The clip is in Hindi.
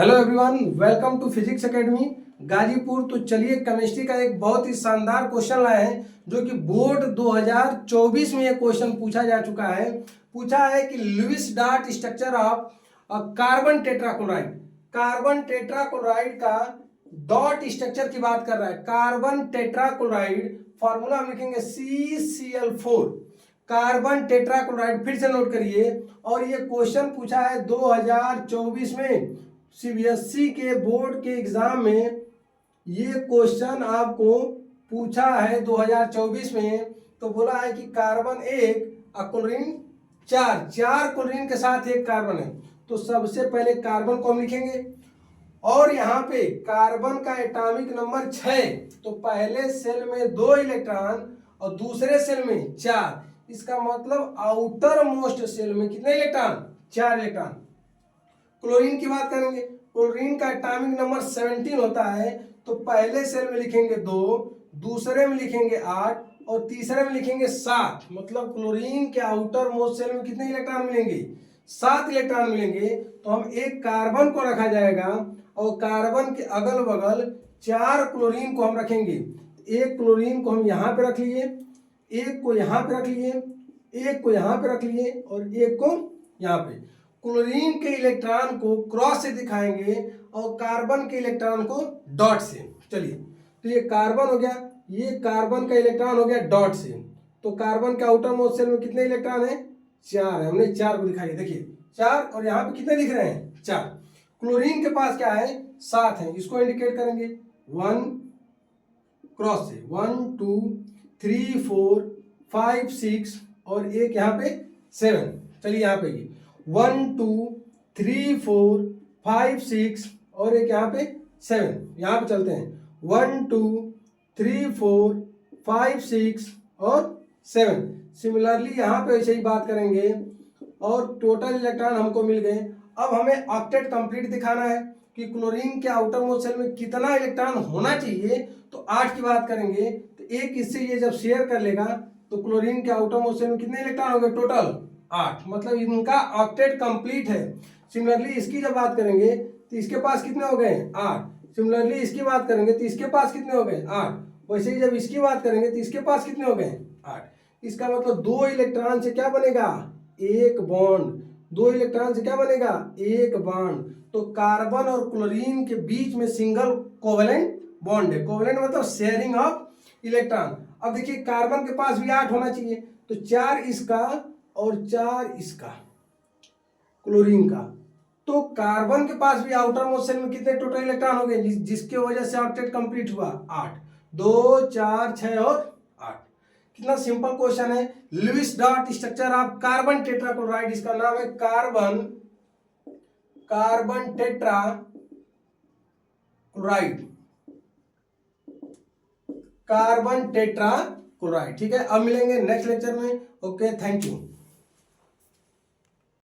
Hello everyone, welcome to physics academy Ghazipur. तो चलिए केमिस्ट्री का एक बहुत ही शानदार क्वेश्चन लाए हैं जो कि बोर्ड 2024 में ये क्वेश्चन पूछा जा चुका है। पूछा है कि Lewis dot structure of carbon tetrachloride. Carbon tetrachloride का डॉट स्ट्रक्चर की बात कर रहा है। कार्बन टेट्राक्लोराइड फॉर्मूला हम लिखेंगे CCl4 कार्बन टेट्राक्लोराइड। फिर से नोट करिए, और ये क्वेश्चन पूछा है 2024 में सीबीएसई के बोर्ड के एग्जाम में। ये क्वेश्चन आपको पूछा है 2024 में। तो बोला है कि कार्बन एक और क्लोरीन चार क्लोरीन के साथ एक कार्बन है। तो सबसे पहले कार्बन को हम लिखेंगे, और यहाँ पे कार्बन का एटॉमिक नंबर 6। तो पहले सेल में 2 इलेक्ट्रॉन और दूसरे सेल में 4। इसका मतलब आउटर मोस्ट सेल में कितने इलेक्ट्रॉन? 4 इलेक्ट्रॉन। क्लोरीन की बात करेंगे, क्लोरीन का एटॉमिक नंबर 17 होता है। तो पहले सेल में लिखेंगे 2, दूसरे में लिखेंगे 8 और तीसरे में लिखेंगे 7। मतलब क्लोरीन के आउटर मोस्ट सेल में कितने इलेक्ट्रॉन मिलेंगे? 7 इलेक्ट्रॉन मिलेंगे। तो हम एक कार्बन को रखा जाएगा और कार्बन के अगल बगल 4 क्लोरीन को हम रखेंगे। एक क्लोरीन को हम यहाँ पे रख लिए, एक को यहाँ पे रख लिए, एक को यहाँ पे रख लिए और एक को यहाँ पे। क्लोरीन के इलेक्ट्रॉन को क्रॉस से दिखाएंगे और कार्बन के इलेक्ट्रॉन को डॉट से। चलिए, तो ये कार्बन हो गया, ये कार्बन का इलेक्ट्रॉन हो गया डॉट से। तो कार्बन के आउटर मोस्ट सेल में कितने इलेक्ट्रॉन है? 4 है। हमने 4 को दिखाई, देखिए 4, और यहाँ पे कितने दिख रहे हैं? 4। क्लोरीन के पास क्या है? 7 है। इसको इंडिकेट करेंगे 1 क्रॉस से, 1 2 3 4 5 6 और एक यहाँ पे 7। चलिए यहाँ पे 1 2 3 4 5 6 और एक यहाँ पे 7। यहाँ पे चलते हैं 1 2 3 4 5 6 और 7। सिमिलरली यहाँ पे ऐसे ही बात करेंगे और टोटल इलेक्ट्रॉन हमको मिल गए। अब हमें ऑक्टेट कंप्लीट दिखाना है कि क्लोरीन के आउटर मोस्ट सेल में कितना इलेक्ट्रॉन होना चाहिए। तो 8 की बात करेंगे, तो एक इससे ये जब शेयर कर लेगा तो क्लोरीन के आउटर मोस्ट सेल में कितने इलेक्ट्रॉन हो गए? टोटल 8। मतलब इनका ऑक्टेट कंप्लीट है। सिमिलरली इसकी जब बात करेंगे तो इसके पास कितने हो गए? 8। सिमिलरली इसकी बात करेंगे तो इसके पास कितने हो गए? 8। वैसे ही जब इसकी बात करेंगे तो इसके पास कितने हो गए? 8। इसका मतलब 2 इलेक्ट्रॉन से क्या बनेगा? एक बॉन्ड। 2 इलेक्ट्रॉन से क्या बनेगा? एक बॉन्ड। तो कार्बन और क्लोरीन के बीच में सिंगल कोवेलेंट बॉन्ड है। कोवेलेंट मतलब शेयरिंग ऑफ इलेक्ट्रॉन। अब देखिए कार्बन के पास भी 8 होना चाहिए, तो 4 इसका और 4 इसका क्लोरीन का। तो कार्बन के पास भी आउटर मोस्ट सेल में कितने टोटल इलेक्ट्रॉन हो गए जिसके वजह से ऑक्टेट कंप्लीट हुआ? 8। 2 4 6 और 8। कितना सिंपल क्वेश्चन है। Lewis dot structure of carbon tetrachloride, इसका नाम है कार्बन टेट्राक्लोराइड। Carbon tetrachloride. ठीक है, अब मिलेंगे नेक्स्ट लेक्चर में। Okay, thank you.